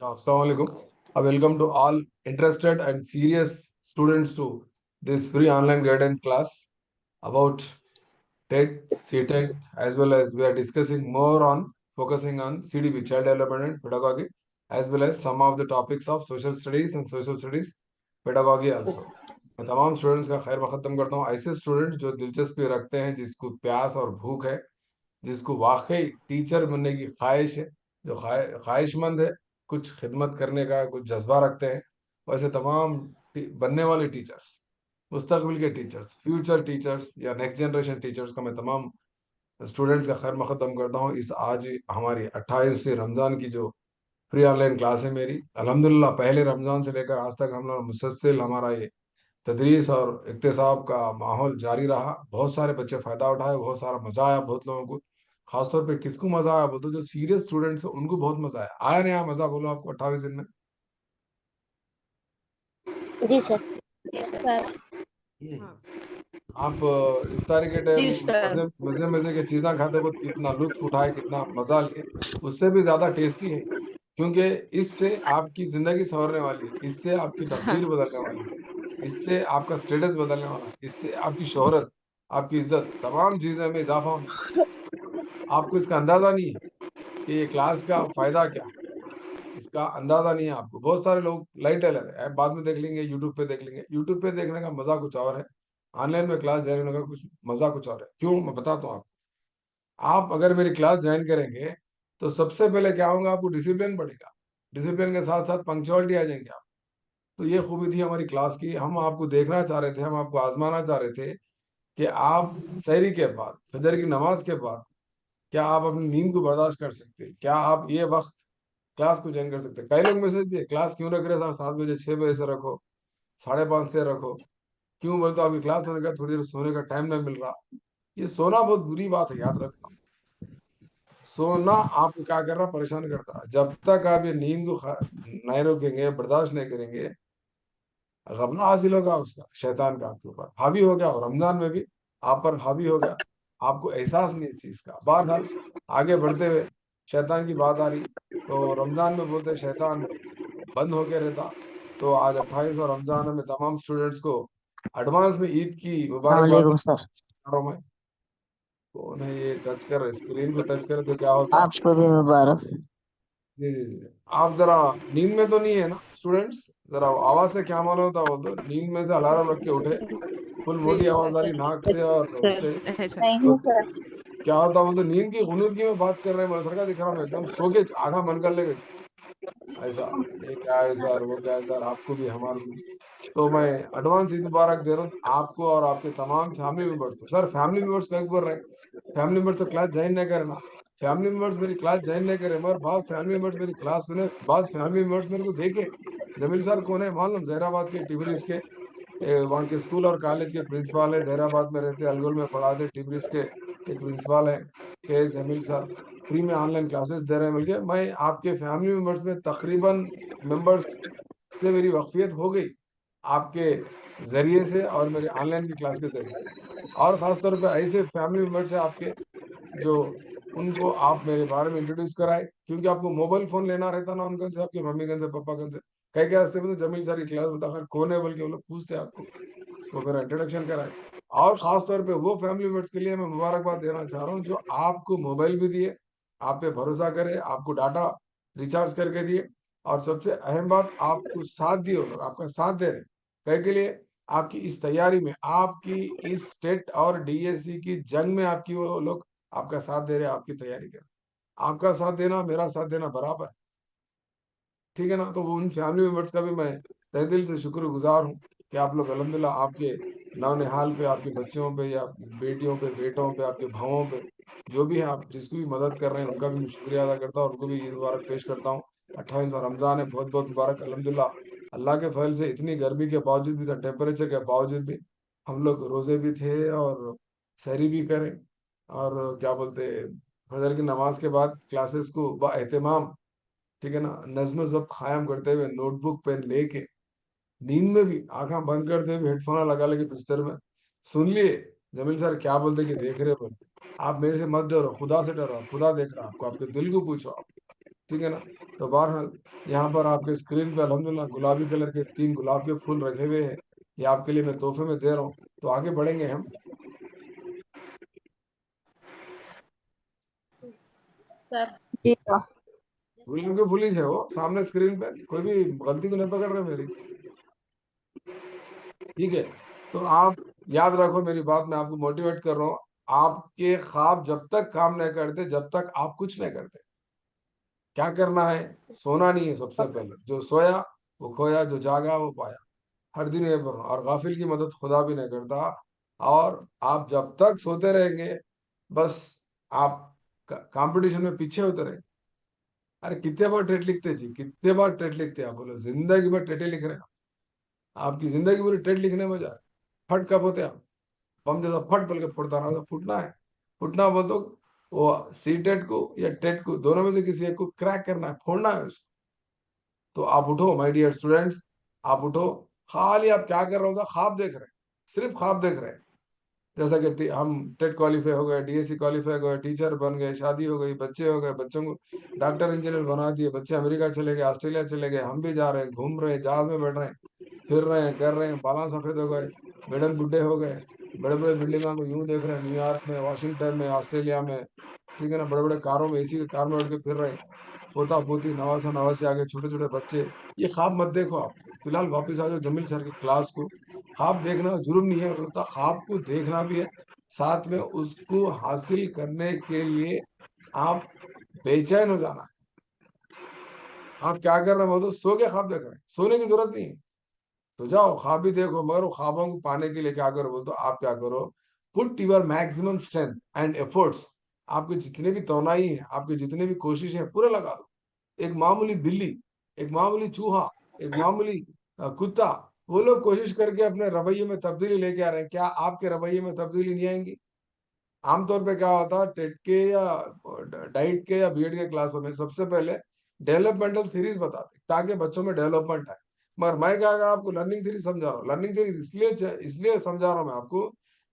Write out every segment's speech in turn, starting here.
Assalamualaikum. Welcome to all interested and serious students to this free online guidance class about TED, CTED, as well as we are discussing more on focusing on CDP, Child Development and Pedagogy, as well as some of the topics of social studies and social studies pedagogy also. मैं तमाम students का खैर मकदम करता हूँ। ऐसे students जो दिलचस्पी रखते हैं, जिसको प्यास और भूख है, जिसको वाकई टीचर बनने की ख्वाहिश है, जो ख्वाहिशमंद है, कुछ खिदमत करने का कुछ जज्बा रखते हैं, वैसे तमाम बनने वाले टीचर्स, मुस्तकबिल के टीचर्स, फ्यूचर टीचर्स या नेक्स्ट जनरेशन टीचर्स का मैं तमाम स्टूडेंट्स का खैर मकदम करता हूँ। इस आज हमारी 28वीं रमज़ान की जो फ्री ऑनलाइन क्लास है मेरी, अल्हम्दुलिल्लाह पहले रमज़ान से लेकर आज तक हम लोग मुसलसल हमारा ये तदरीस और इक्तिसाब का माहौल जारी रहा। बहुत सारे बच्चे फ़ायदा उठाए, बहुत सारा मज़ा आया बहुत लोगों को। खासतौर पे किसको मज़ा आया बोलो, जो सीरियस स्टूडेंट्स हैं उनको बहुत मज़ा आया। आया नहीं आया मज़ा बोलो आपको 28 दिन में? जी सर। हम्म। आप इफ्तारी के जी टाइम सर। मजे मजे मजे के चीज़ें खाते वक्त कितना लुत्फ उठाए, कितना मज़ा लिए, उससे भी ज़्यादा टेस्टी है, क्योंकि इससे आपकी ज़िंदगी संवरने वाली है, इससे आपकी तकदीर बदलने वाली है, इससे आपका स्टेटस बदलने वाला है, इससे आपकी शोहरत, आपकी इज्जत, तमाम चीज़ें में इजाफा होने वाला है। आपको इसका अंदाज़ा नहीं है कि ये क्लास का फ़ायदा क्या है, इसका अंदाज़ा नहीं है आपको। बहुत सारे लोग लाइट टेलर है, बाद में देख लेंगे, यूट्यूब पे देख लेंगे। यूट्यूब पे देखने का मज़ा कुछ और है, ऑनलाइन में क्लास ज्वाइन होने का कुछ मज़ा कुछ और है। क्यों, मैं बताता हूँ आपको। आप अगर मेरी क्लास ज्वाइन करेंगे तो सबसे पहले क्या होगा, आपको डिसिप्लिन बढ़ेगा, डिसिप्लिन के साथ साथ पंक्चुअलिटी आ जाएंगे आप। तो ये खूबी थी हमारी क्लास की। हम आपको देखना चाह रहे थे, हम आपको आजमाना चाह रहे थे कि आप सहरी के बाद, फजर की नमाज के बाद, क्या आप अपनी नींद को बर्दाश्त कर सकते हैं? क्या आप ये वक्त क्लास को ज्वाइन कर सकते हैं? कई लोग मैसेज दिए, क्लास क्यों रख रहे सर, 7 बजे 6 बजे से रखो, 5:30 से रखो। क्यों बोलते हो, आपकी क्लास होने का थोड़ी देर सोने का टाइम नहीं मिल रहा। ये सोना बहुत बुरी बात है, याद रखना। सोना आपको क्या कर रहा, परेशान करता है। जब तक आप ये नींद को नहीं रोकेंगे, बर्दाश्त नहीं करेंगे, गबना हासिल होगा उसका, शैतान का आपके ऊपर हावी हो गया, और रमजान में भी आप पर हावी हो गया, आपको एहसास नहीं इस चीज का। बहरहाल आगे बढ़ते हुए शैतान की बात आ रही, तो रमजान में बोलते हैं शैतान बंद होके रहता। तो आज 28वां रमजान है, मैं तमाम स्टूडेंट्स को एडवांस में ईद की मुबारकबाद वालेकुम देता सर। हूं मैं। कौन है ये टच कर, स्क्रीन को टच करे तो क्या होता है? आपको भी मुबारक। जी जी जी। आप जरा नींद में तो नहीं है ना स्टूडेंट्स? जरा आवाज से क्या मालूम होता, बोल दो नींद में से अलार्म रख के उठे, फुल मोटी आवाज आ रही नाक से और उससे, तो नहीं सर। क्या होता, बोल दो नींद की गुनूदगी में बात कर रहे हैं, बोले सर का दिख रहा हूँ एकदम सो के आंखा बंद कर लेंगे ऐसा। ये क्या है सर, वो क्या है सर, आपको भी हमारे को भी। तो मैं एडवांस ईद मुबारक दे रहा हूँ आपको और आपके तमाम फैमिली मेंबर्स को। सर फैमिली मेंबर्स को एक बोल रहे हैं, फैमिली मेंबर्स तो क्लास ज्वाइन नहीं करना। फैमिली मेंबर्स मेरी क्लास ज्वाइन नहीं करे, मगर बाद फैमिली मेंबर्स मेरी क्लास सुने, बाद फैमिली मेंबर्स मेरे को देखे। जमील सर कौन है मालूम? जहराबाद के टिबरिस के वहाँ के स्कूल और कॉलेज के प्रिंसिपल है, जहराबाद में रहते, अलगुल में पढ़ाते, टिबरिस के एक प्रिंसिपल है के जमील सर, फ्री में ऑनलाइन क्लासेस दे रहे हैं। मिलके मैं आपके फैमिली मेंबर्स में तकरीबन मेंबर्स से मेरी वाकफियत हो गई, आपके जरिए से और मेरे ऑनलाइन की क्लास के जरिए से। और खास तौर पे ऐसे फैमिली मेंबर्स हैं आपके, जो उनको आप मेरे बारे में इंट्रोड्यूस कराए, क्योंकि आपको मोबाइल फोन लेना रहता ना उनके से, आपके मम्मी गन से, पापा गन से, कह के हंसते बोलते जमील सर की क्लास बता कर कौन है बोल के वो लोग पूछते आपको, तो मेरा इंट्रोडक्शन कराए। और खास तौर पे वो फैमिली मेंबर्स के लिए मैं मुबारकबाद देना चाह रहा हूँ जो आपको मोबाइल भी दिए, आप पे भरोसा करे, आपको डाटा रिचार्ज करके दिए, और सबसे अहम बात आपको साथ दिए, वो लोग आपका साथ दे रहे हैं। कह के लिए आपकी इस तैयारी में, आपकी इस स्टेट और डीएससी की जंग में आपकी वो लोग आपका साथ दे रहे हैं, आपकी तैयारी कर। आपका साथ देना मेरा साथ देना बराबर है, ठीक है ना? तो वो उन फैमिली मेंबर्स का भी मैं तहे दिल से शुक्रगुजार हूँ कि आप लोग अल्हम्दुलिल्लाह आपके नौनिहाल पे, आपके बच्चों पे या बेटियों पे, बेटों पे, आपके भावों पे, जो भी है आप जिसको भी मदद कर रहे हैं, उनका भी मैं शुक्रिया अदा करता हूँ, उनको भी ईद मुबारक पेश करता हूँ। 28वां रमजान है, बहुत बहुत मुबारक। अल्हम्दुलिल्लाह अल्लाह के फजल से इतनी गर्मी के बावजूद भी, टेम्परेचर के बावजूद भी हम लोग रोजे भी थे और सहरी भी करें, और क्या बोलते हैं, फजर की नमाज के बाद क्लासेस को बाएहतमाम, ठीक है ना, नज्म जब्त कायम करते हुए, नोटबुक पेन लेके, नींद में भी आंखा बंद करते हुए, हेडफोन लगा लेके बिस्तर में सुन लिए जमील सर क्या बोलते कि देख रहे बोलते। आप मेरे से मत डरो, खुदा से डरो, खुदा देख रहा है आपको, आपके दिल को पूछो आप, ठीक है ना? तो बहरहाल यहाँ पर आपके स्क्रीन पे अल्हम्दुलिल्लाह गुलाबी कलर के 3 गुलाब के फूल रखे हुए हैं। ये आपके लिए मैं तोहफे में दे रहा हूँ। तो आगे बढ़ेंगे हम। सर ठीक है। गुलाब के फूल ही है वो सामने स्क्रीन पे, कोई भी गलती को नहीं पकड़ रहे मेरी। ठीक है। तो आप याद रखो मेरी बात, मैं आपको मोटिवेट कर रहा हूँ। आपके ख्वाब जब तक काम नहीं करते, जब तक आप कुछ नहीं करते। क्या करना है? सोना नहीं है सबसे पहले। जो सोया वो खोया, जो जागा वो पाया। हर दिन ये पढ़ो। और गाफिल की मदद खुदा भी नहीं करता। और आप जब तक सोते रहेंगे, बस आप कंपटीशन में पीछे होते रहेंगे। अरे कितने बार टेट लिखते जी, कितने बार टेट लिखते हैं आप? बोलो जिंदगी भर टेटे लिख रहे हैं। आपकी जिंदगी पूरी टेट लिखने में जाए। फट कब होते हैं आप? बम जैसा फट पल के फुटता रहा। फुटना है। फुटना बोल तो वो सी टेट को या टेट को, दोनों में से किसी एक को क्रैक करना है, फोड़ना है उसको। तो आप उठो माय डियर स्टूडेंट्स, आप उठो। खाली आप क्या कर रहे हो? ख्वाब देख रहे हैं, सिर्फ ख्वाब देख रहे हैं। जैसा कि हम टेट क्वालिफाई हो गए, डीएससी क्वालिफाई हो गए, टीचर बन गए, शादी हो गई, बच्चे हो गए, बच्चों को डॉक्टर इंजीनियर बना दिए, बच्चे अमेरिका चले गए, ऑस्ट्रेलिया चले गए, हम भी जा रहे हैं, घूम रहे हैं, जहाज में बैठ रहे हैं, फिर रहे हैं, कर रहे हैं, बाल सफेद हो गए, मैडम बुढ़े हो गए, बड़े बड़े बिल्डिंगों को यूं देख रहे हैं, न्यूयॉर्क में, वाशिंगटन में, ऑस्ट्रेलिया में। ठीक है ना? बड़े बड़े कारों में, एसी के कार में बैठ के फिर रहे हैं। पोता पोती, नवासा नवासी, आगे छोटे छोटे बच्चे। ये ख्वाब मत देखो आप। फिलहाल वापिस आ जाओ जमील सर की क्लास को। ख्वाब देखना जुर्म नहीं है, उल्टा ख्वाब को देखना भी है। साथ में उसको हासिल करने के लिए आप बेचैन हो जाना है। आप क्या कर रहे हो? तो सो के ख्वाब देख रहे हैं, सोने की जरूरत नहीं है। तो जाओ ख्वाब भी देखो, मगर वो ख्वाबों को पाने के लिए क्या करो? बोल तो आप क्या करो? Put your maximum strength and efforts. आपके जितने भी तौनाई है, आपके जितने भी कोशिश है, पूरे लगा दो। एक मामूली बिल्ली, एक मामूली चूहा, एक मामूली कुत्ता, वो लोग कोशिश करके अपने रवैये में तब्दीली लेके आ रहे हैं। क्या आपके रवैये में तब्दीली नहीं आएंगी? आमतौर पे क्या होता है, टेट के या डाइट के या बीएड के क्लासों में सबसे पहले डेवलपमेंटल थीरीज बताते ताकि बच्चों में डेवलपमेंट आए। मगर मैं क्या कहा, आपको लर्निंग थीरी समझा रहा हूँ। लर्निंग थीरी इसलिए समझा रहा हूँ मैं आपको,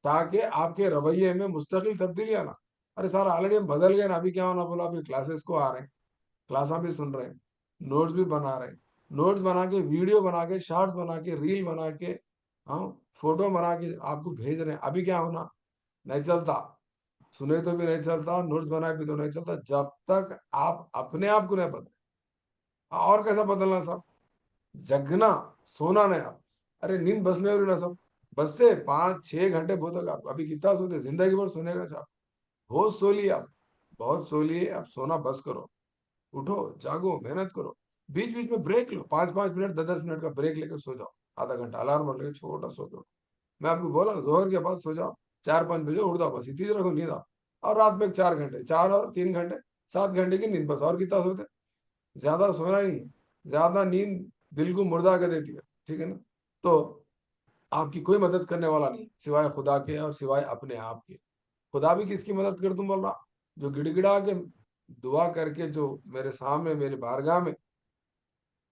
ताकि आपके रवैये में मुस्तकिल तब्दीली आना। अरे सर ऑलरेडी हम बदल गए ना, अभी क्या होना? बोला अभी क्लासेस को आ रहे हैं, क्लासा भी सुन रहे हैं, नोट्स भी बना रहे हैं, नोट्स बना के, वीडियो बना के, शॉर्ट्स बना के, रील बना के, हाँ, फोटो बना के आपको भेज रहे हैं। अभी क्या होना? नहीं चलता। सुने तो भी नहीं चलता, नोट्स बनाए भी तो नहीं चलता, जब तक आप अपने आप को नहीं बदले। और कैसा बदलना साहब? जगना, सोना नहीं आप। अरे नींद बसने वाली ना सब। बस से 5-6 घंटे बहुत होगा। आप अभी कितना सोते? जिंदगी भर सोने का। बहुत सो लिए आप, बहुत सो लिए। आप सोना बस करो। उठो, जागो, मेहनत करो। बीच बीच में ब्रेक लो, 5-5 मिनट, 10-10 मिनट का ब्रेक लेकर सो जाओ। आधा घंटा अलार्म लगे, छोटा सो जाओ। मैं आपको बोला जोहर के बाद सो जाओ, 4-5 बजे उठ जाओ, बस इतनी रखो नींद आप। और रात में 4 घंटे, 4 और 3 घंटे, 7 घंटे की नींद बस। और कितना सोते? ज्यादा सोना ही नहीं। ज्यादा नींद दिल को मुर्दा कर देती है। ठीक है ना? तो आपकी कोई मदद करने वाला नहीं सिवाय खुदा के और सिवाय अपने आप के। खुदा भी किसकी मदद कर दूं? बोल रहा, जो गिड़गिड़ा के दुआ करके, जो मेरे सामने मेरे बारगाह में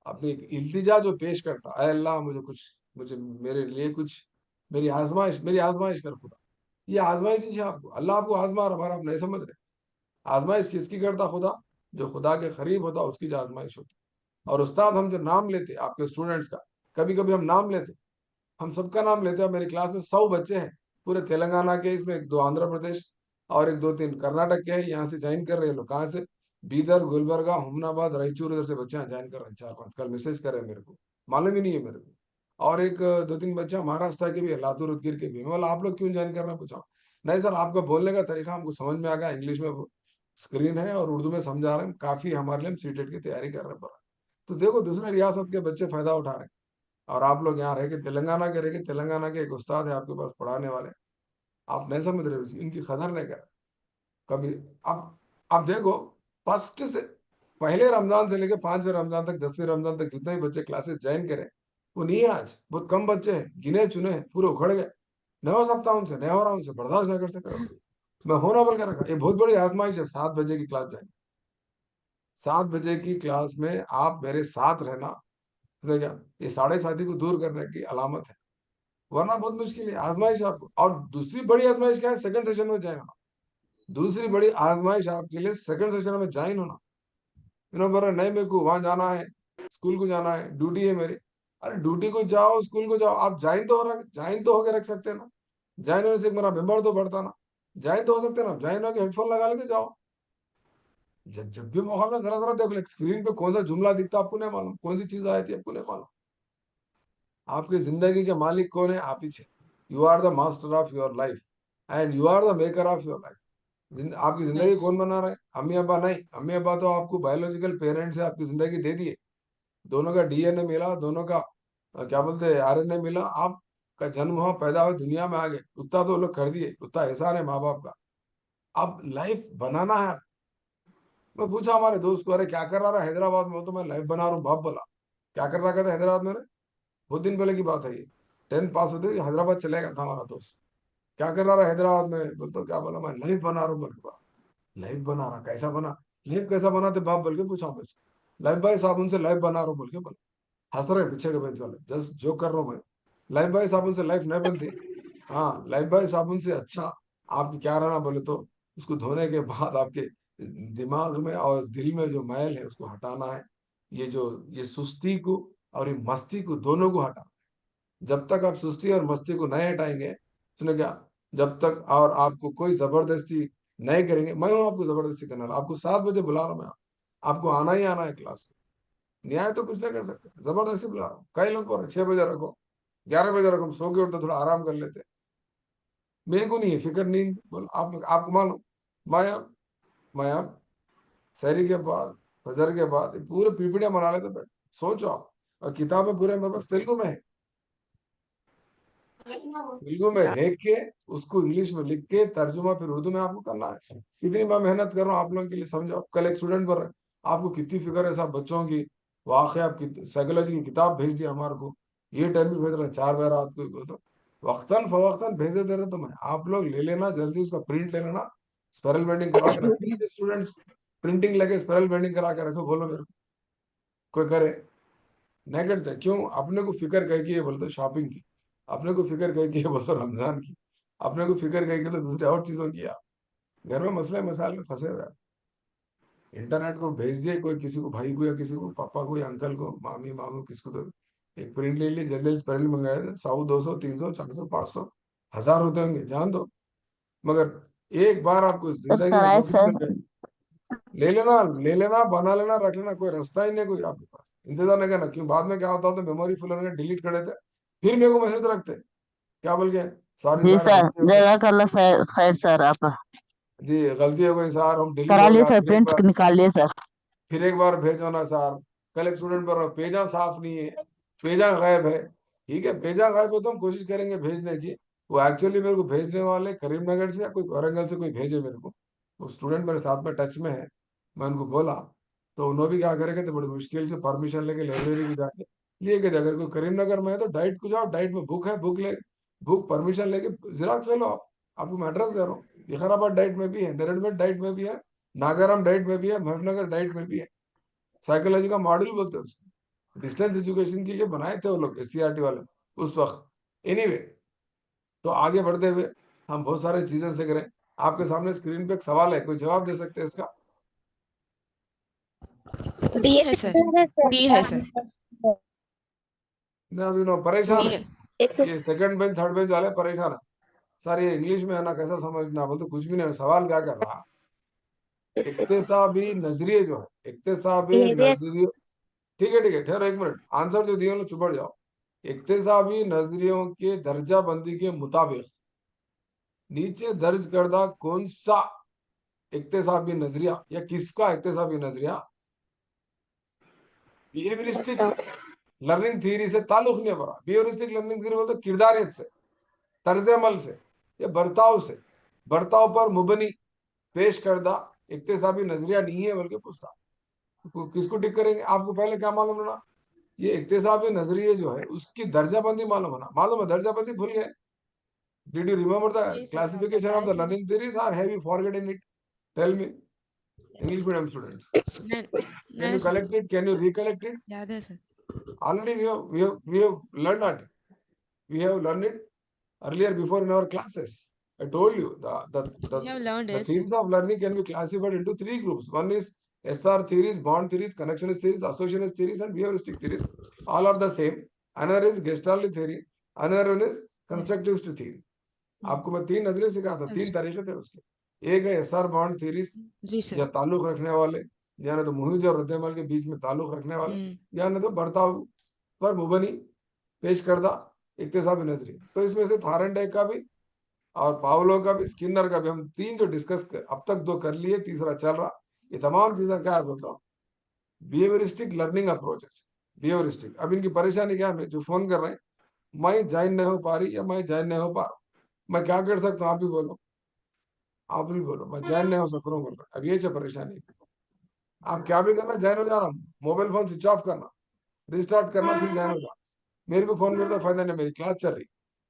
अपनी एक इल्तिजा जो पेश करता, अय अल्लाह मुझे कुछ, मुझे मेरे लिए कुछ, मेरी आजमाइश कर खुदा। ये आजमाइश ही है आपको। अल्लाह आपको आजमा रहा, हमारा आप नहीं समझ रहे। आजमाइश किसकी करता? खुदा। जो खुदा के करीब होता उसकी जो आजमाइश होती। और उस्ताद, हम जो नाम लेते आपके स्टूडेंट्स का, कभी कभी हम नाम लेते, हम सबका नाम लेते हैं। मेरी क्लास में 100 बच्चे हैं, पूरे तेलंगाना के, इसमें 1-2 आंध्र प्रदेश और 1-2-3 कर्नाटक के हैं। यहाँ से ज्वाइन कर रहे हैं लोग। कहाँ से? बीदर, गुलबर्गा, हुमनाबाद, रायचूर, इधर से बच्चे यहाँ ज्वाइन कर रहे हैं। 4-5 कल मैसेज कर रहे हैं मेरे को, मालूम ही नहीं है मेरे को। और एक 2-3 बच्चा महाराष्ट्र के भी है, लातूर उदगीर के भी। मैं बोला आप लोग क्यों ज्वाइन कर रहे हैं? पूछा, नहीं सर आपका बोलने का तरीका हमको समझ में आ गया, इंग्लिश में स्क्रीन है और उर्दू में समझा रहे हैं, काफी हमारे लिए, हम सीटेट की तैयारी कर रहे हैं। तो देखो दूसरे रियासत के बच्चे फायदा उठा रहे हैं, और आप लोग यहाँ रह के, तेलंगाना के रह के, तेलंगाना के एक उस्ताद है आपके पास पढ़ाने वाले, आप नहीं समझ रहे हो, इनकी कदर नहीं कर रहे कभी। आप देखो, फर्स्ट से पहले रमजान से लेकर 5वें रमजान तक, 10वें रमजान तक जितने भी बच्चे क्लासेस ज्वाइन करें, वो नहीं है आज। बहुत कम बच्चे हैं, गिने चुने हैं, पूरे उखड़ गए। नहीं हो सकता उनसे, नहीं हो रहा उनसे, बर्दाश्त नहीं कर सकता। मैं होना बोल कर रखा। ये बहुत बड़ी आजमाइश है। 7 बजे की क्लास जाए, 7 बजे की क्लास में आप मेरे साथ रहना। समझे क्या? ये साढ़े साथी को दूर करने की अलामत है, वरना बहुत मुश्किल है आजमाइश आपको। और दूसरी बड़ी आजमाइश क्या है? सेकंड सेशन में ज्वाइन होना। दूसरी बड़ी आजमाइश आपके लिए सेकंड सेशन में ज्वाइन होना। बोल रहे नहीं मेरे को वहां जाना है, स्कूल को जाना है, ड्यूटी है मेरी। अरे ड्यूटी को जाओ, स्कूल को जाओ, आप ज्वाइन तो होके रख सकते ना। ज्वाइन होने से मेरा मेंबर तो बढ़ता ना। ज्वाइन तो हो सकते ना, ज्वाइन होके हेडफोन लगा लेके जाओ। जब भी मौका मिला जरा जरा देख लो स्क्रीन पे कौन सा जुमला दिखता आपको नहीं मालूम, कौन सी चीज आई थी आपको नहीं मालूम। आपकी जिंदगी के मालिक कौन है? आप ही छे। You are the master of your life and you are the maker of your life. आपकी जिंदगी Yes. कौन बना रहा है? अम्मी अब्बा नहीं, अम्मी अब्बा तो आपको बायोलॉजिकल पेरेंट्स से आपकी जिंदगी दे दिए। दोनों का डीएनए मिला, दोनों का क्या बोलते हैं आरएनए मिला, आपका जन्म हुआ, पैदा हुआ, दुनिया में आ गए, उतना तो लोग कर दिए, उतना एहसान है माँ बाप का। अब लाइफ बनाना है। मैं पूछा हमारे दोस्त को, अरे क्या कर रहा है हैदराबाद में? तो मैं लाइफ बना रहा हूँ। बाप बोला क्या कर रहा था हैदराबाद में? बहुत दिन पहले की बात है ये, 10th पास होते ही हैदराबाद चले गया था हमारा दोस्त। क्या कर रहा है हैदराबाद में? बोलते क्या बोला, मैं लाइफ बना रहा हूँ। बोल के लाइफ बना रहा, कैसा बना? लाइफ कैसा बनाते बाप? बोल के पूछा मुझसे। लाइफ भाई साहब उनसे लाइफ बना रहा हूँ बोल के बोला। हंस रहे पीछे के बेंच वाले, जस्ट जो कर रहा हूँ मैं। लाइफ भाई साबुन से लाइफ नहीं बनती। हाँ, लाइफ भाई साबुन से अच्छा आप क्या रहना बोले तो उसको धोने के बाद आपके दिमाग में और दिल में जो मैल है उसको हटाना है। ये सुस्ती को और ये मस्ती को दोनों को हटाना है। जब तक आप सुस्ती और मस्ती को नहीं हटाएंगे, सुने क्या, जब तक और आपको कोई जबरदस्ती नहीं करेंगे। मैं हूं आपको जबरदस्ती करने वाला, आपको 7 बजे बुला रहा हूं मैं, आपको आना ही आना है क्लास में। न्याय तो कुछ नहीं कर सकते, जबरदस्ती बुला रहा हूँ। कई लोग को 6 बजे रखो, 11 बजे रखो, सो के उठते थोड़ा आराम कर लेते। मेरे को नहीं है फिक्र, नींद बोल आपको मालूम। मैं मैं शहरी के बाद, फजर के बाद पूरे पीपीडियां बना लेते बैठ, सोचो आप। और किताबें पूरे मेरे पास तेलुगु में है, तेलुगु में अच्छा। देख के उसको इंग्लिश में लिख के तर्जुमा फिर उर्दू में आपको करना है। इतनी मैं मेहनत कर रहा हूँ आप लोगों के लिए, समझो। कल एक स्टूडेंट पर आपको कितनी फिक्र है सब बच्चों की, वाकई आप साइकोलॉजी की किताब भेज दी हमारे को, ये टाइम भी भेज रहे हैं 4 बजे रात को। तो वक्तन फवक्तन भेजे दे रहे तो मैं, आप लोग ले लेना जल्दी, उसका प्रिंट ले लेना, स्पेरल बेंडिंग करा के रखो स्टूडेंट्स। प्रिंटिंग लेके स्पेरल बेंडिंग करा के रखो, बोलो मेरे को कोई करे? नहीं करते क्यों? अपने को फिक्र कह के ये बोलते शॉपिंग की, अपने को फिक्र कह के ये बोलते रमजान की, अपने को फिक्र कह के तो दूसरे और चीजों की। आप घर में मसले मसाले में फंसे हुए हैं। इंटरनेट को भेज दिए कोई, किसी को भाई को या किसी को पापा को या अंकल को, मामी मामू किसको, तो एक प्रिंट ले लिए, जल्दी जल्दी प्रिंट मंगाए थे, 100 200 300 400 500 होते होंगे जान दो। मगर एक बार आपको सर जिंदगी में कराए नौकरी सर। लग गई, ले लेना बना लेना रख लेना, कोई रास्ता ही नहीं कोई आपके पास। इंतजार नहीं करना, क्यों बाद में क्या होता तो मेमोरी फुल होने डिलीट कर देते, फिर मेरे को मैसेज रखते क्या बोल के, सॉरी जी सर सर, गलती हो गई। जज़ाकल्ला खैर खैर सर आप। जी गलती हो गई सर, हम डिलीट करा हो लिए गया, सर, प्रिंट निकाल लिए सर। फिर एक बार भेजो ना सर। कल एक स्टूडेंट पर पेजा साफ नहीं है, पेजा गायब है। ठीक है, पेजा गायब हो तो हम कोशिश करेंगे भेजने की। वो एक्चुअली मेरे को भेजने वाले करीमनगर से या कोई वारंगल से कोई भेजे मेरे को। वो स्टूडेंट मेरे साथ में टच में है, मैं उनको बोला तो उन्होंने भी क्या करेंगे, तो बड़ी मुश्किल से परमिशन लेके लाइब्रेरी को जाके लिए गए थे। अगर कोई करीमनगर में है तो डाइट को जाओ, डाइट में बुक है, बुक परमिशन लेके जिराक्स ले लो आप। आपको मैं एड्रेस दे रहा हूँ, विकाराबाद डाइट में भी है, नेरेड डाइट में भी है, नागाराम डाइट में भी है, महबूबनगर डाइट में भी है। साइकोलॉजी का मॉड्यूल बोलते हैं उसको, डिस्टेंस एजुकेशन के लिए बनाए थे वो लोग एससीईआरटी वाले उस वक्त। एनीवे, तो आगे बढ़ते हुए हम बहुत सारे चीजें सीख रहे हैं। आपके सामने स्क्रीन पे एक सवाल है, कोई जवाब दे सकते हैं इसका? बी है सर। बी है सर। अभी नो परेशान बी है, है। एक ये सेकंड बेंच थर्ड बेंच वाले परेशान है। सर ये इंग्लिश में है ना, कैसा समझना? बोलते कुछ भी नहीं, सवाल क्या कर रहा? इक्तेसाबी नजरिए जो है, इक्तेसाबी बिहेवियर। नजरिए, ठीक है ठीक है, ठहरो एक मिनट, आंसर जो दिए चुप बढ़ जाओ। इक्तेसाबी नजरियों के दर्जा बंदी के मुताबिक नीचे दर्ज करदा कौन सा इक्तेसाबी नजरिया या किसका इक्तेसाबी नजरिया बिहेवियरिस्टिक लर्निंग थ्योरी से ताल्लुक नहीं पड़ा? बिहेवियरिस्टिक लर्निंग थ्योरी बोलते किरदारियत से, तर्ज अमल से या बर्ताव से, बर्ताव पर मुबनी पेश करदा इक्तेसाबी नजरिया नहीं है बल्कि पूछता। किसको टिक करेंगे? आपको पहले क्या मालूम होना, ये इक्तेसाबी नजरिए जो है उसकी दर्जाबंदी मालूम होना। मालूम है दर्जाबंदी भूल गए? डिड यू रिमेम्बर द जी सर, आप क्लासिफिकेशन ऑफ बताए द थे। Learning theories or have you forgotten it? Tell me, English medium students. नहीं। Can नहीं you sir, collect it? Can you recollect it? याद है sir. Already we have learned it. We have learned it earlier before in our classes. I told you we have learned the it sir. theories of learning can be classified into 3 groups. One is SR theories, bond theories, connectionist theories, associationist theories, and behavioristic theories. All are the same. Another is Gestalt theory. Another one is constructivist theory. आपको मैं 3 नजरिए सिखाया था, 3 तरीके थे उसके। एक है SR बॉन्ड थ्योरीज, जी या सर। ताल्लुक रखने वाले, या नहीं तो मुहिज और रद्दमल के बीच में ताल्लुक रखने वाले, या नहीं तो बर्ताव पर मुबनी पेश करदा इक्तिसाबी नजरिए। तो इसमें से थारेनडाइक का भी और पावलो का भी, स्किनर का भी, हम 3 जो डिस्कस अब तक 2 कर लिए, तीसरा चल रहा। ये तमाम चीजें क्या है बोलता हूँ, बिहेवियरिस्टिक लर्निंग अप्रोच है। बिहेवियरिस्टिक। अब इनकी परेशानी क्या है, जो फोन कर रहे हैं, मैं ज्वाइन नहीं हो पा रही या मैं ज्वाइन नहीं हो पा रहा, मैं क्या कर सकता हूँ, आप भी बोलो, आप भी बोलो, मैं ज्वाइन नहीं हो सक रहा हूँ बोल रहा। अब ये परेशानी है। आप क्या भी करना, ज्वाइन हो जाना, मोबाइल फोन स्विच ऑफ करना, रिस्टार्ट करना, फिर ज्वाइन हो जाना। मेरे को फोन करता फायदा नहीं, मेरी क्लास चल रही।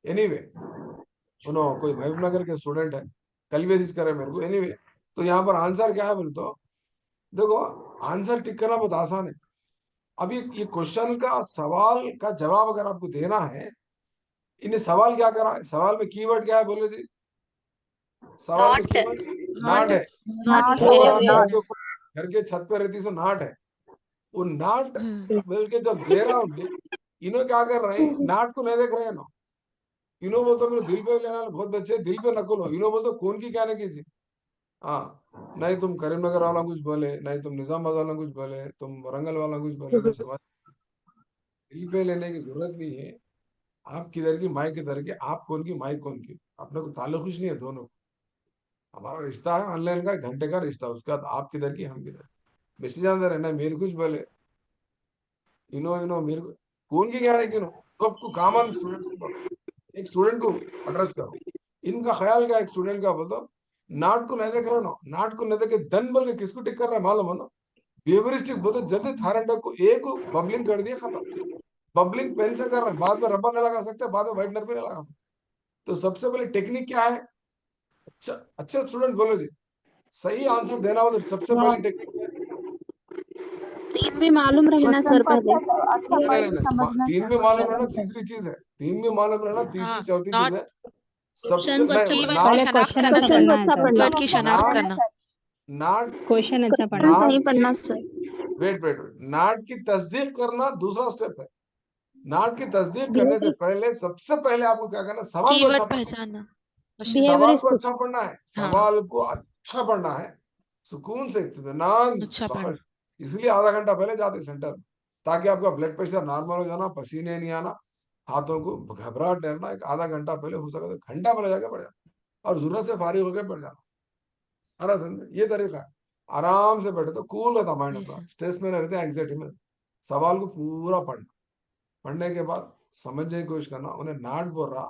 एनीवे, उन्होंने कोई महबूबनगर के स्टूडेंट है, कल मैसेज करे मेरे को। एनीवे, तो यहाँ पर आंसर क्या है बोले तो, देखो, आंसर टिक करना बहुत आसान है। अभी ये क्वेश्चन का सवाल का जवाब अगर आपको देना है, इन्हें सवाल क्या करा है, सवाल में कीवर्ड क्या है बोले जी, सवाल में नॉट कीवर्ड नाट नॉट है। नॉट नॉट वो है। नाट के ऊपर घर के छत पे रहती सो नाट है, वो नाट बोल के जब दे रहा हूँ, इन्हों क्या कर रहे हैं, नाट को नहीं देख रहे हैं ना। इन्हों बोलते मेरे दिल पे लेना, बहुत बच्चे दिल पे नकल हो। इन्हों बोलते कौन की क्या नहीं की। हाँ, नहीं तुम करीमनगर वाला कुछ बोले, नहीं तुम निजामाबाद वाला कुछ बोले, तुम वरंगल वाला कुछ बोले, मैं समझ, दिल पे लेने की जरूरत नहीं है। आप किधर की माई किधर की, आप कौन की माई कौन की, अपने को ताल्लुक कुछ नहीं है दोनों। हमारा रिश्ता है ऑनलाइन का, 1 घंटे का रिश्ता। उसके बाद आप किधर की, हम किधर। मैसेज अंदर है ना, मेरे कुछ बोले, मेरे को कौन की क्या है क्यों, तो आपको कॉमन स्टूडेंट्स को बोलो, एक स्टूडेंट को एड्रेस करो। इनका ख्याल क्या है, एक स्टूडेंट का बोलो, नाट को नहीं देख रहे हो ना, नाट को नहीं देख के दन बोल के किसको टिक कर रहा है मालूम हो ना, बेवरिस्टिक बोलते जल्दी थायराइड को एक बबलिंग कर दिया, खत्म। बबलिंग पेन से कर रहे हैं, बाद में रबर नहीं लगा सकते, बाद में व्हाइटनर भी नहीं लगा सकते। तो सबसे पहले टेक्निक क्या है, अच्छा अच्छा स्टूडेंट बोलो जी, सही आंसर देना हो तो सबसे पहली टेक्निक क्या है? तीन भी मालूम रहना क्वेश्चन सर को पहले। अच्छा नहीं पढ़ नहीं के नहीं, समझना तीन में मालूम रहना तीसरी चीज है, तीन में मालूम रहना तीसरी हाँ, चौथी चीज नॉट है। सबसे क्वेश्चन को अच्छा नहीं, पढ़ना। कीवर्ड की पहले शनाख्त क्वेश्चन करना अच्छा क्वेश्चन सर। को पढ़ना है अच्छा सर। पढ़ना। कीवर्ड की शनाख्त नाट करना। नाट क्वेश्चन अच्छा पढ़ना क्वेश्चन है। सही नाट की, पढ़ना सर। वेट वेट वेट, नाट की तस्दीक करना दूसरा स्टेप है। नाट की तस्दीक करने से बिहेवियर पहले सबसे पहले आपको क्या करना है, सवाल को अच्छा कीवर्ड पढ़ना पहचानना। क्वेश्चन। है। सवाल को बिहेवियरिस्टिक। अच्छा पढ़ना है, हाँ, सवाल को अच्छा पढ़ना है, सुकून से, इत्मीनान अच्छा पढ़ना। बख्श। इसलिए आधा घंटा पहले जाते सेंटर, ताकि आपका ब्लड प्रेशर नॉर्मल हो जाना, पसीने नहीं आना, हाथों को घबराहट डरना, एक आधा घंटा पहले, हो सके तो घंटा पहले जाके पड़ जाना, और जरूरत से फारिग होकर पड़ जाना। अरे समझे, ये तरीका है। आराम से बैठे तो कूल रहता माइंड जी अपना, सर। स्ट्रेस में नहीं रहते, एंग्जाइटी में। सवाल को पूरा पढ़ना, पढ़ने के बाद समझने की कोशिश करना, उन्हें नाट बोल रहा,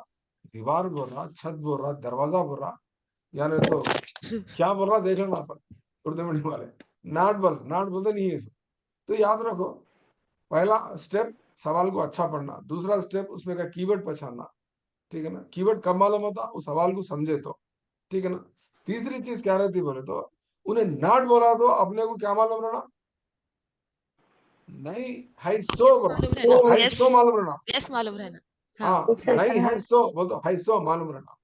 दीवार बोल रहा, छत बोल रहा, दरवाजा बोल रहा, या नहीं तो क्या बोल रहा, देख लेना वहां पर उर्दू मीडियम वाले। नाट बोलते नहीं है सब। तो याद रखो, पहला स्टेप सवाल को अच्छा पढ़ना, दूसरा स्टेप उसमें का कीवर्ड पहचानना, ठीक है ना, कीवर्ड कब मालूम होता, उस सवाल को समझे तो, ठीक है ना। तीसरी चीज क्या रहती बोले तो, उन्हें नाट बोला तो अपने को क्या मालूम रहना, नहीं है सो यस बोला मालूम तो रहना। है यस। सो मालूम रहना। यस मालूम रहना। हाँ। हाँ, नहीं है सो बोल तो है सो मालूम रहना।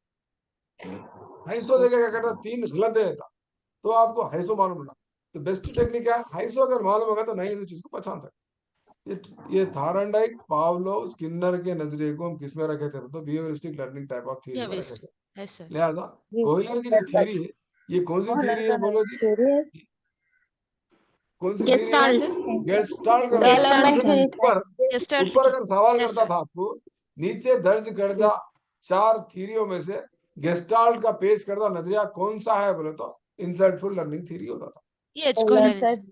है सो देखे क्या कहता, 3 गलत देता, तो आपको है सो मालूम रहना। तो बेस्ट टेक्निक क्या है सो अगर मालूम होगा तो नहीं तो चीज को पहचान सकते। ये थायराइड, पावलोव, स्किनर के नजरिए को हम किसमें रखे थे, तो behaviouristic learning type of theory या में रखे वेस्ट। थे। Yes sir. लिहाजा कोहलर की जो थ्योरी है, ये कौन सी थ्योरी है बोलो जी, कौन सी थ्योरी है, गेस्टाल्ट। सर। गेस्टाल्ट का थ्योरी। गेस्टाल्ट। अगर ऊपर गेस्टल्ट ऊपर की। अगर सवाल यस करता सर। था आपको, नीचे दर्ज करदा 4 थ्योरियों में से गेस्टाल्ट का पेश करदा नजरिया कौन सा है बोले तो इंसाइटफुल लर्निंग थ्योरी होता था। ये एच कोहलर। Yes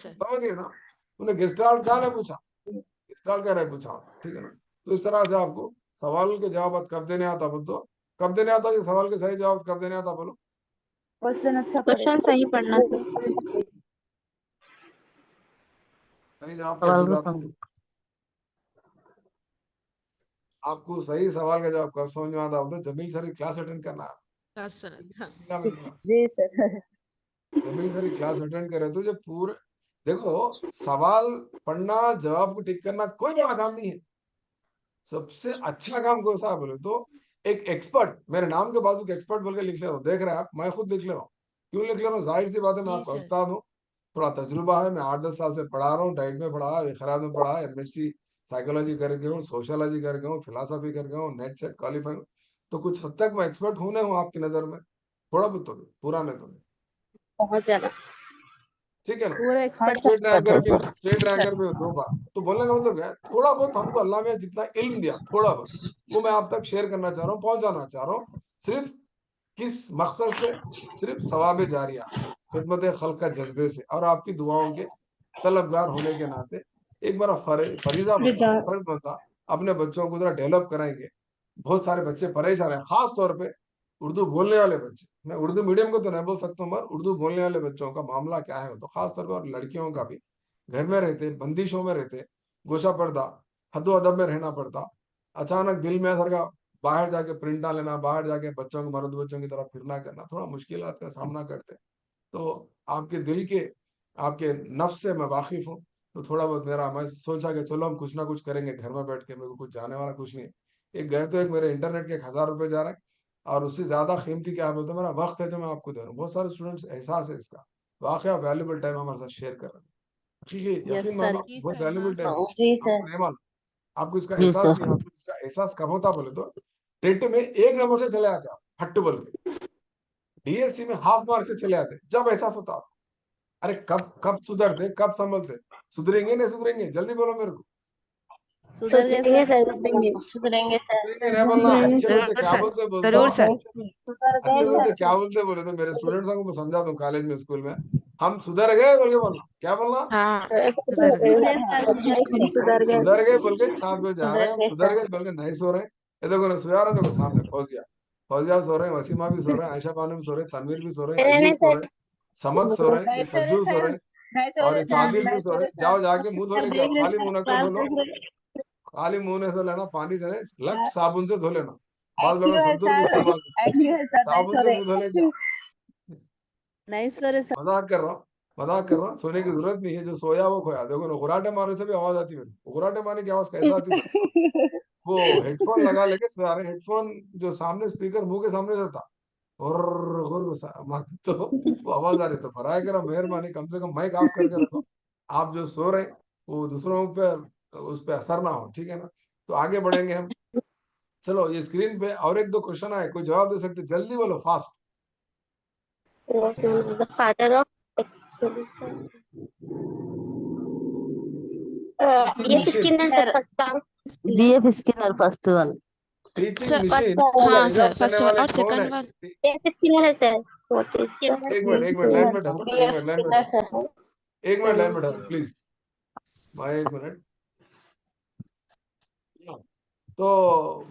sir. समझ गए ना, उन्हें गेस्टाल्ट कहाँ ने पूछा, गेस्टाल्ट का नहीं पूछा, ठीक है ना। तो इस तरह से आपको सवाल के जवाब कब देने आता बोलो तो, कब देने आता, कि सवाल के सही जवाब कब देने आता बोलो, क्वेश्चन अच्छा पढ़े। क्वेश्चन सही पढ़ना सर। सही जवाब क्या सवाल देता को आपको, समझ। आपको सही सवाल का जवाब कब समझ में आता बोलते, जमील सर की क्लास अटेंड करना है। हाँ। जी सर। जमील सर की क्लास अटेंड करे तो जो पूरे, देखो, सवाल पढ़ना, जवाब को टिक करना कोई बड़ा काम नहीं है। सबसे अच्छा काम कौन सा है बोले तो, एक एक्सपर्ट, मेरे नाम के बाजू के एक्सपर्ट बोल के लिख ले रहा हूँ, देख रहे हैं आप, मैं खुद लिख ले रहा हूँ। क्यों लिख ले रहा हूँ, जाहिर सी बात है, मैं जी आपका सर। उस्ताद हूँ। थोड़ा तजुर्बा है, मैं 8-10 साल से पढ़ा रहा हूँ, डाइट में पढ़ा, खराब में पढ़ा, एमएससी साइकोलॉजी करके हूँ, सोशियोलॉजी करके हूँ, फिलोसफी करके हूँ, नेट सेट क्वालिफाई हूँ। तो कुछ हद तक मैं एक्सपर्ट हूं नहीं हूँ आपकी नजर में, थोड़ा बहुत तो नहीं, पूरा नहीं तो नहीं, बहुत ज्यादा ठीक है ना। पूरा एक्सपर्ट स्टेट है रैंकर भी सर। स्टेट रैंकर भी हो 2 बार। तो बोलने का मतलब क्या है, थोड़ा बहुत हमको अल्लाह ने जितना इल्म दिया थोड़ा बहुत, वो मैं आप तक शेयर करना चाह रहा हूँ, पहुंचाना चाह रहा हूँ। सिर्फ किस मकसद से, सिर्फ सवाब जारिया, खिदमत खल्क का जज्बे से, और आपकी दुआओं के तलबगार होने के नाते एक बार फरीजा बनता, फर्ज बनता, अपने बच्चों को जरा डेवलप कराएंगे। बहुत सारे बच्चे परेशान हैं, खास तौर पे उर्दू बोलने वाले बच्चे। मैं उर्दू मीडियम को तो नहीं बोल सकता हूँ, मगर उर्दू बोलने वाले बच्चों का मामला क्या है, तो खास तौर पर, और लड़कियों का भी, घर में रहते, बंदिशों में रहते, गोशा पर्दा, हदो अदब में रहना पड़ता। अचानक दिल में असर का, बाहर जाके प्रिंटा लेना, बाहर जाके बच्चों को, मर्द बच्चों की तरफ फिरना करना, थोड़ा मुश्किलात का सामना करते। तो आपके दिल के, आपके नफ्स से मैं वाकिफ हूँ। तो थोड़ा बहुत मेरा, मैं सोचा कि चलो हम कुछ ना कुछ करेंगे घर में बैठ के, मेरे को कुछ जाने वाला कुछ नहीं है। एक गए तो एक मेरे इंटरनेट के 1,000 रुपए जा रहे हैं, और उससे ज्यादा कीमती क्या बोलते हैं, मेरा वक्त है जो मैं आपको दे रहा हूँ। बहुत सारे स्टूडेंट्स एहसास है इसका, वाकई वैल्यूबल टाइम हमारे साथ शेयर कर रहे हैं। ठीक है, यकीन मानो जी बहुत सर, हाँ वैल्यूबल टाइम है, सर। जी आपको सर। नहीं मालूम। आपको इसका जी एहसास नहीं, सर। आपको इसका एहसास कब होता बोले तो, टेट में 1 नंबर से चले आते आप, हट्ट बोल के, डीएससी में हाफ मार्क से चले आते, जब एहसास होता आप। अरे कब कब सुधरते, कब संभलते, सुधरेंगे नहीं सुधरेंगे, जल्दी बोलो मेरे को। सुधरेंगे सर। सुधरेंगे सर। सुधरेंगे नहीं बोलना, अच्छे बच्चे जरूर क्या सर, बोलते बोलते जरूर सर। सुधर अच्छे गए बच्चे सर। क्या बोलते बोले तो, मेरे स्टूडेंट्स को मैं समझाता हूँ कॉलेज में, स्कूल में, हम सुधर गए बोल के बोलना, क्या बोलना, हाँ, सुधर सुधर गए। गए सुधर हम सुधर गए। सुधर गए बोल के 7 बजे जा रहे सुधर हैं, हम गए सुधर सर। गए बोल के नहीं सो रहे हैं। ये देखो ना, सोया रहे, देखो सामने फौजिया, फौजिया सो रहे हैं, वसीमा भी सो रहे हैं, आयशा बानो भी सो रहे हैं, तनवीर भी सो रहे हैं, नहीं नहीं अयूब सो सर। रहे हैं, समद सो रहे हैं, ये नहीं सो रहे सज्जू सो रहे सर। हैं, नहीं सो और रहे ये सर। सादिश भी नहीं सो सो रहे रहे हैं। सर। जाओ जाके मुंह धो सर लेके आओ, देख रहे खाली सर, मुंह नक्को धो क्लास लो, देख रहे। खाली मुंह ने से लेना, पानी से नहीं, लक्स साबुन से धो लेना। बाद में एक्टिव है संतूर भी सर। इस्तेमाल करते, एक्टिव है सर, नहीं साबुन सो से मुंह धो रहे। लेके आओ। नहीं सो रहे सर। मजाक कर रहा हूँ, मजाक कर रहा हूँ, सोने की जरूरत नहीं है, जो सोया वो खोया। देखो ना, गुर्राटे मारने से भी आवाज आती है, गुर्राटे मारने की आवाज कैसे आती है, वो हेडफोन लगा लेके सो रहे, हेडफोन जो सामने स्पीकर मुंह के सामने से था, और तो वो आवाज आ रही। तो फराय करा, मेहरबानी कम से कम माइक ऑफ करके रखो, आप जो सो रहे हैं वो दूसरों पे, उस पे असर ना हो, ठीक है ना। तो आगे बढ़ेंगे हम। चलो, ये स्क्रीन पे और 1-2 क्वेश्चन आए, कोई जवाब दे सकते, जल्दी बोलो, fast. The father of teaching ये मशीन, स्किनर सर फर्स्ट काम। BF Skinner first one. Teaching sir, machine हाँ इजाद सर, करने फर्स्ट वाले और कौन है। Second one. ये स्किनर है सर। व्हाट इज एक मिनट, एक मिनट लाइन में ठहरो, एक मिनट लाइन में स्किनर ठहरो, सर। एक मिनट लाइन में ठहरो प्लीज, भाई 1 मिनट। तो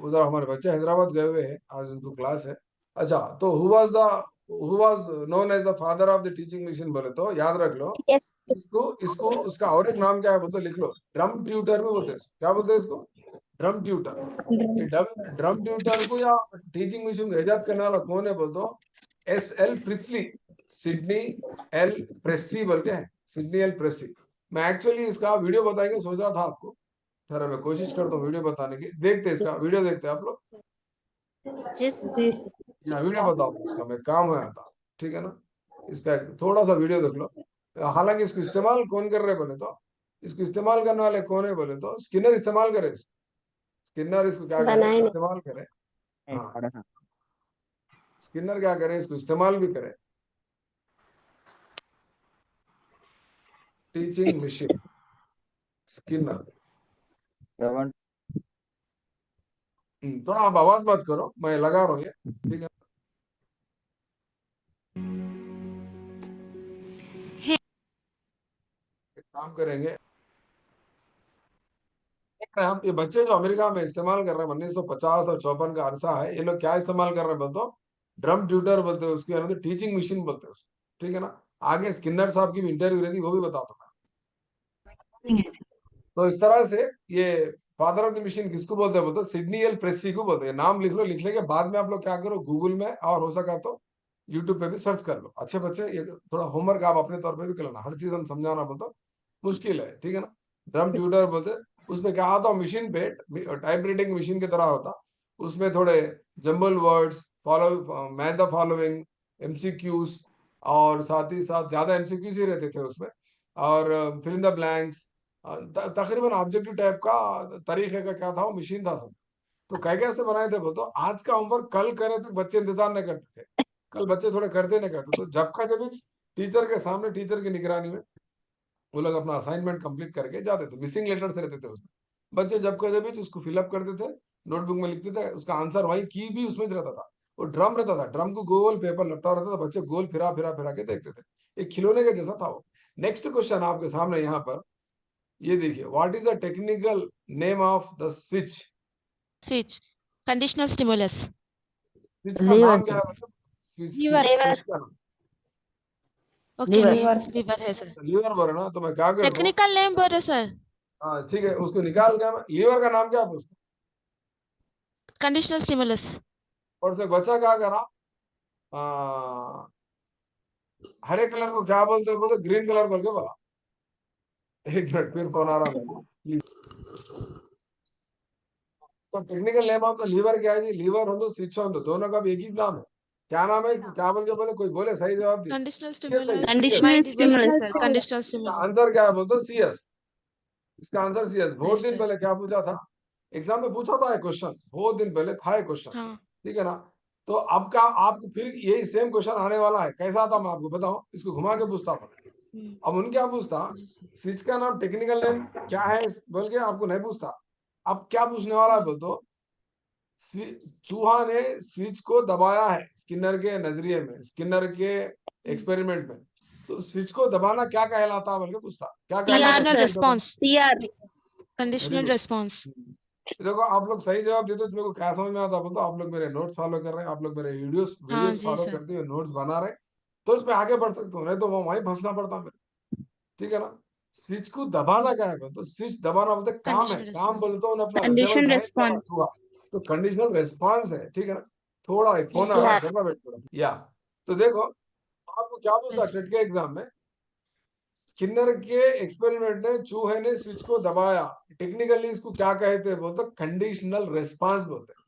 उधर हमारे बच्चे हैदराबाद गए हुए हैं, आज उनको क्लास है। अच्छा, तो who was known as the father of the teaching machine बोले तो याद रख लो, इसको इसको उसका और एक नाम क्या है बोलते, लिख लो, ड्रम ट्यूटर भी बोलते हैं इसको। क्या बोलते हैं इसको, ड्रम ट्यूटर। ये ड्रम ट्यूटर को या टीचिंग मशीन को इजाद करने वाला कौन है बोल तो, S.L. प्रिस्ली, सिडनी एल प्रेसी बोल के है, सिडनी एल प्रेसी। मैं एक्चुअली इसका वीडियो बताएंगे सोच रहा था आपको, सर मैं कोशिश करता हूँ वीडियो बताने की, देखते इसका वीडियो देखते आप लोग, जी जी सर। या वीडियो बताओ इसका, मैं काम है आता, ठीक है ना। इसका एक थोड़ा सा वीडियो देख लो। हालांकि इसको इस्तेमाल कौन कर रहे बोले तो, इसको इस्तेमाल करने वाले कौन है बोले तो, स्किनर इस्तेमाल करे, स्किनर इसको क्या करे, बनाए इस्तेमाल करे। हाँ, स्किनर क्या करे, इसको इस्तेमाल भी करे। Teaching machine, Skinner. थोड़ा आप आवाज मत करो, मैं लगा रहा हूँ ये, ठीक है। एक काम करेंगे, हम ये बच्चे जो अमेरिका में इस्तेमाल कर रहे हैं, 1950 और 54 का अरसा है, ये लोग क्या इस्तेमाल कर रहे हैं बोलते हो, ड्रम ट्यूटर बोलते हैं उसके, यानी टीचिंग मशीन बोलते हैं उसको, ठीक है ना। आगे स्किनर साहब की भी इंटरव्यू रहती, वो भी बता दूंगा। तो इस तरह से ये फादर ऑफ द मशीन किसको बोलते हैं बोलते, सिडनी एल प्रेसी को बोलते हैं। नाम लिख लो, लिखने के बाद में आप लोग क्या करो, गूगल में और हो सका तो यूट्यूब पे भी सर्च कर लो। अच्छे बच्चे, ये थोड़ा होमवर्क आप अपने तौर पे भी कर लेना, हर चीज हम समझाना बोलते मुश्किल है, ठीक है ना। ड्रम ट्यूटर बोलते, उसमें क्या आता, मशीन पे टाइप राइटिंग मशीन की तरह होता, उसमें थोड़े jumble words, follow match the following, MCQs, और साथ ही साथ ज्यादा एमसीक्यूज ही रहते थे उसमें, और फिल इन द ब्लैंक्स, तकरीबन ऑब्जेक्टिव टाइप का तरीके का क्या था, वो मशीन था सब। तो कैसे बनाए थे वो, तो आज का होमवर्क कल करे तो बच्चे इंतजार नहीं करते थे, कल बच्चे थोड़े करते नहीं करते, तो जब का जब टीचर के सामने, टीचर की निगरानी में वो लोग अपना असाइनमेंट कंप्लीट करके जाते थे। मिसिंग लेटर्स रहते थे उसमें, बच्चे जब का जब उसको फिलअप करते थे, नोटबुक में लिखते थे, उसका आंसर वही की भी उसमें रहता था। वो ड्रम रहता था, ड्रम को गोल पेपर लपटा रहता था, बच्चे गोल फिरा फिरा फिरा के देखते थे, एक खिलौने के जैसा था वो। नेक्स्ट क्वेश्चन आपके सामने यहाँ पर, ये देखिए, what is the technical name of the switch? Switch. Conditional stimulus. Switch का लीवर नाम क्या सर, है मतलब? Switch liver. स्विच का नाम Okay, लीवर। name liver है सर. लीवर बोल रहे ना, तो मैं क्या करता हूँ, Technical name बोल रहे सर. हाँ ठीक है, उसको निकाल गया मैं, लीवर का नाम क्या पूछता? Conditional stimulus. और उसमें बच्चा क्या करा, आ, हरे कलर को क्या बोलते हैं, बोलते ग्रीन कलर बोल के बोला। एक मिनट, फिर फोन आ रहा है। तो technical name of the lever क्या है जी? लीवर हो तो स्विच हो तो दोनों का भी एक ही नाम है, क्या नाम है, क्या बोल के बोले, कोई बोले सही जवाब दिए। Conditional ये सही है, stimulus. CS। Conditional Mind बोल रहे stimulus. सर. Conditional इसका stimulus. आंसर क्या है बोलते हो? CS। इसका आंसर CS। बहुत Yes दिन sir. पहले क्या पूछा था, एग्जाम में पूछा था एक क्वेश्चन, बहुत दिन पहले था एक क्वेश्चन, हाँ. ठीक है ना? तो अब का आपको फिर यही सेम क्वेश्चन आने वाला है। कैसा था मैं आपको बताऊं, इसको घुमा के पूछता था। हम्म. अब उनके क्या पूछता, जी सर. स्विच का नाम, टेक्निकल नेम क्या है बोल के आपको नहीं पूछता। अब क्या पूछने वाला है बोल तो, चूहा ने स्विच को दबाया है स्किनर के नजरिए में, स्किनर के एक्सपेरिमेंट में, तो स्विच को दबाना क्या कहलाता है बोल के पूछता, क्या कहलाता Conditional है? response. CR. Very Conditional good. response. देखो आप लोग सही जवाब देते तो मेरे को क्या समझ में आता बोलते, आप लोग मेरे नोट्स फॉलो कर रहे हैं, आप लोग मेरे वीडियोस हाँ वीडियोस जी फॉलो सर. करते हुए नोट्स बना रहे हैं, तो उसमें आगे बढ़ सकते हो, नहीं तो वो वहीं फंसना पड़ता मेरे, ठीक है ना? स्विच को दबाना क्या है बोलते, स्विच दबाना बोलते काम है, Conditional काम response. बोलते हो ना, अपना हृदय में Condition जाए response. हुआ, तो कंडीशनल रेस्पॉन्स है, ठीक है ना? थोड़ा एक फोन आ रहा है, CR. करना वेट करो या। तो देखो आपको क्या बोलता Yes. टेट के एग्जाम में, स्किनर के एक्सपेरिमेंट में चूहे ने स्विच को दबाया, टेक्निकली इसको क्या कहते हैं बोलते, कंडीशनल रेस्पॉन्स बोलते हैं।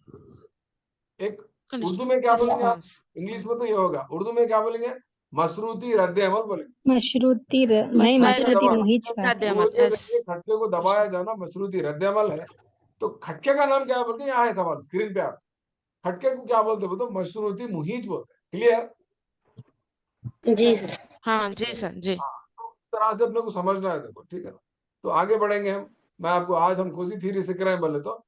एक उर्दू में क्या Conditional बोलेंगे आप, response. इंग्लिश में तो ये होगा, उर्दू में क्या बोलेंगे, मशरूती रद्द अमल बोलेंगे। नहीं खटका मशरूती दबाना, मुहिज का रद्द चूहे अमल. के Yes. जरिए खटके को दबाया जाना मशरूती रद्द अमल है। तो खटके का नाम क्या है बोल के यहाँ है सवाल स्क्रीन पे, आप खटके को क्या बोलते बोलते, मशरूती मुहिज बोलते हैं। क्लियर? जी सर। हाँ जी सर. जी. हाँ, तो इस तरह से अपने को समझना है, देखो ठीक है ना? तो आगे बढ़ेंगे हम, मैं आपको आज हम कौन सी थ्योरी सीख रहे हैं बोले तो,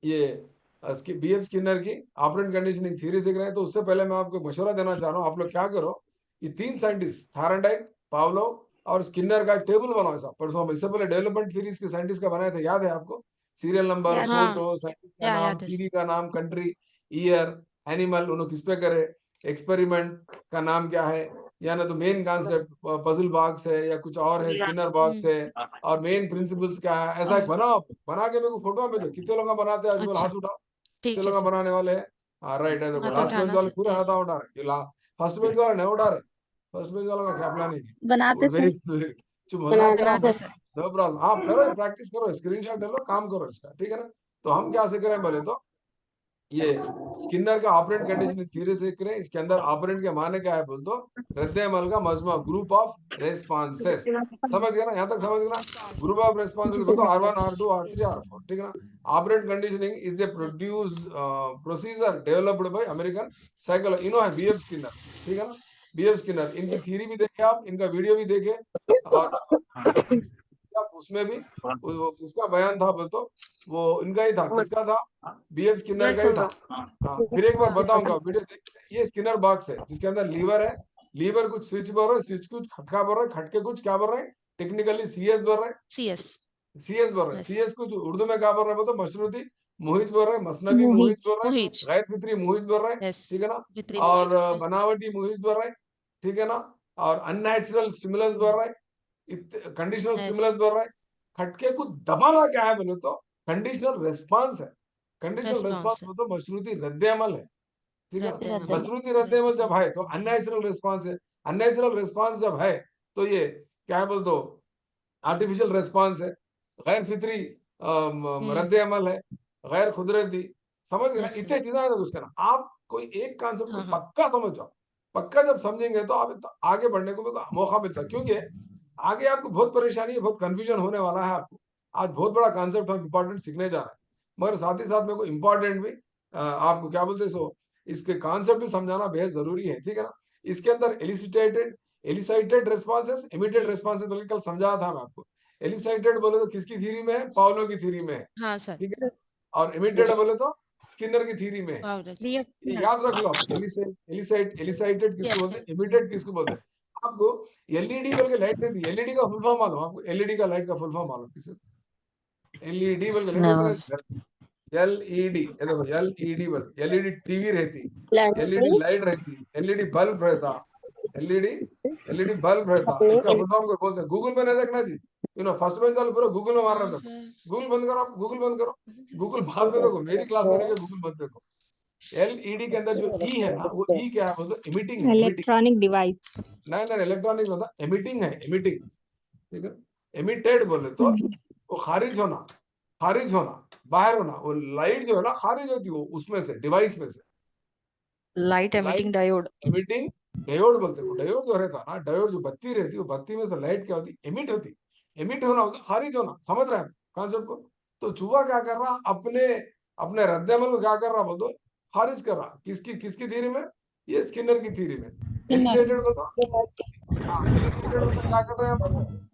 ये BF स्किनर की ऑपरेंट कंडीशनिंग थ्योरी सीख रहे हैं। तो उससे पहले मैं आपको मशवरा देना चाह रहा हूँ, आप लोग क्या करो, ये तीन साइंटिस्ट थायरनडाइट, पावलोव और स्किनर का टेबल बनाओ ऐसा। परसों हम इससे पहले डेवलपमेंट थ्योरीज के साइंटिस्ट का बनाए थे, याद है आपको? सीरियल नंबर, याद। हाँ. फोटो, साइंटिस्ट का नाम, याद है. थ्योरी का नाम, कंट्री, ईयर, एनिमल, उन्होंने किस पे करे, एक्सपेरिमेंट का नाम क्या है, या ना तो मेन कॉन्सेप्ट पजल बॉक्स है या कुछ और है, स्किनर बॉक्स है, और मेन प्रिंसिपल्स क्या है, ऐसा एक बनाओ। आप बना के मेरे को फोटो भेजो, कितने लोग बनाते हैं आज बोल, अच्छा. हाथ उठाओ, ठीक कितने है लोग सर. बनाने वाले हैं? हाँ राइट है, देखो हाथ लास्ट बेंच उठाना वाले सर. पूरे Yes. हाथ उठा रहे, फर्स्ट बेंच वाला नहीं उठा रहे, फर्स्ट बेंच वाला का क्या प्लानिंग है? बनाते वेरी सर। चुप होना तेरा बनाते भाई, सर. नो प्रॉब्लम, आप करो प्रैक्टिस करो, स्क्रीनशॉट ले लो, काम करो इसका, ठीक है ना? तो हम क्या सीख रहे हैं बोले तो, ये स्किनर का ऑपरेंट कंडीशनिंग थ्योरी सीख रहे हैं। इसके अंदर ऑपरेंट के माने क्या है बोल तो, रद्द अमल का मजमा, ग्रुप ऑफ रेस्पॉन्सेस। समझ गए ना, यहाँ तक समझ गए ना? ग्रुप ऑफ रेस्पॉन्सेस बोल तो R1 R2 R3 R4, ठीक है ना? Operant conditioning is a produce procedure developed by American psychology, इनो है BF स्किनर, ठीक है ना? BF स्किनर, इनकी थ्योरी भी देखे आप, इनका वीडियो भी देखे, और आप उसमें भी किसका बयान था बोल तो, वो इनका ही था, किसका था? BF स्किनर का ही था। हाँ फिर एक बार बताऊंगा, वीडियो देख, ये स्किनर बॉक्स है जिसके अंदर लीवर है, लीवर कुछ स्विच बोल रहा है, स्विच कुछ खटका बोल रहा है, खटके कुछ क्या बोल रहे हैं, टेक्निकली CS बोल रहे हैं, CS. CS बोल रहे हैं, Yes. CS कुछ उर्दू में क्या बोल रहे हैं बोलते, मशरूती मुहिज बोल रहे हैं, मसनवी मुहिज बोल रहे हैं, मोहित. गैर फित्री मुहिज बोल रहे हैं, Yes. ठीक है ना? Vitri और मोहित. Yes. बनावटी मुहिज बोल रहे हैं, ठीक है ना? और अननेचुरल स्टिमुलस बोल रहे हैं, कंडीशनल Yes. स्टिमुलस बोल रहे हैं। खटके को दबाना क्या है बोले तो, कंडीशनल रेस्पॉन्स है। Conditional response Response. तो मशरूती रद्द अमल है, ठीक है ना? रद्द अमल. मशरूती रद्द अमल जब है तो अननेचुरल रिस्पांस है, अननेचुरल रिस्पांस जब है तो ये क्या है बोल दो, आर्टिफिशियल रिस्पांस है, गैर फित्री रद्द अमल है, गैर कुदरती। समझ गए ना? Yes sir. इतने चीजें हैं उसका ना, आप कोई एक कॉन्सेप्ट को हाँ हाँ. पक्का समझ जाओ, पक्का जब समझेंगे तो आप आगे बढ़ने को मौका मिलता है, क्योंकि आगे आपको बहुत परेशानी है, बहुत कंफ्यूजन होने वाला है आपको। आज बहुत बड़ा कॉन्सेप्ट हम इंपॉर्टेंट सीखने जा रहे हैं, मगर साथ ही साथ मेरे को इम्पोर्टेंट भी आपको क्या बोलते सो इसके कॉन्सेप्ट भी समझाना बेहद जरूरी है, ठीक है ना। इसके अंदर एलिसाइटेड रेस्पॉन्सेस, इमीडिएट रेस्पॉन्सेस, बल्कि कल समझाया था मैं आपको। एलिसाइटेड बोले तो किसकी थ्योरी में है? पाउलो की थ्योरी में है, हाँ सर। ठीक है। और इमीडिएट बोले तो स्किनर की थ्योरी में है। वाव दैट। DF ये Skinner. याद रख लो आप, एलिसाइटेड किसको बोलते हैं, इमीडिएट किसको बोलते हैं। आपको एलईडी बोल के लाइट रहती है, एलईडी का फुल फॉर्म मालूम आपको? एलईडी का लाइट का फुल फॉर्म मालूम किसी? एलईडी बोल के लाइट Never. रहती है, एलईडी, ये देखो एलईडी बोल, एलईडी टीवी रहती, एलईडी Lantern. लाइट रहती, एलईडी बल्ब रहता, एलईडी बल्ब रहता। इसका फुल फॉर्म को बोलते हैं, गूगल पे नहीं देखना जी, फर्स्ट बेंच वाले पूरा गूगल में मार रहे हाँ हैं। सर। गूगल बंद करो आप, गूगल बंद करो, गूगल बाद में देखो, मेरी क्लास में रह के गूगल बंद देखो। एलईडी के अंदर जो ई है ना, वो ई क्या है बोलते? इमिटिंग है, इमिटिंग। Electronic device. नहीं इलेक्ट्रॉनिक होता, एमिटिंग है, एमिटिंग, ठीक है। एमिटेड बोले तो वो खारिज होना, बाहर होना। वो लाइट जो है ना खारिज होती है वो उसमें से, डिवाइस में से। Light emitting diode. Emitting diode बोलते हैं। वो डायोड जो रहता है ना, डायोड जो बत्ती रहती है, वो बत्ती में से लाइट क्या होती है? एमिट होती। एमिट होना होता खारिज होना, समझ रहे हैं कॉन्सेप्ट को? तो चूहा क्या कर रहा, अपने अपने रद्द-ए-अमल को क्या कर रहा बोल दो? खारिज कर रहा। किसकी थ्योरी में? ये स्किनर की थ्योरी में। एलिसाइटेड बताओ, हाँ एलिसाइटेड मतलब क्या कर रहे हैं हम?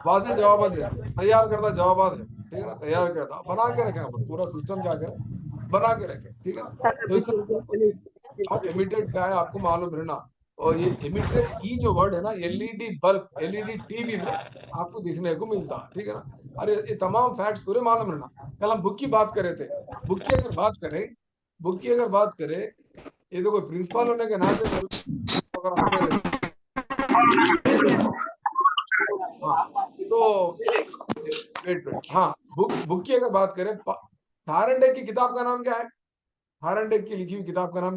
वाज़ेह जवाब दे रहे हैं, तैयार करता जवाब है, ठीक है ना, तैयार करता बना के रखे अपन, पूरा सिस्टम क्या करे बना के रखे, ठीक है ना। तो इस तरह अब इमिटेड क्या है आपको मालूम रहना। और ये इमिटेड ई जो वर्ड है ना, एलईडी बल्ब, एलईडी टीवी में आपको दिखने को मिलता है, ठीक है ना। अरे ये तमाम फैक्ट्स पूरे मालूम रहना। कल हम बुक की बात कर रहे थे, बुक की अगर बात करें, ये तो कोई प्रिंसिपल होने के नाते अगर हम कह रहे हाँ, तो वेट, हाँ बुक की अगर बात करें, फारेनहाइट की किताब का नाम क्या है? फारेनहाइट की लिखी हुई किताब का नाम जो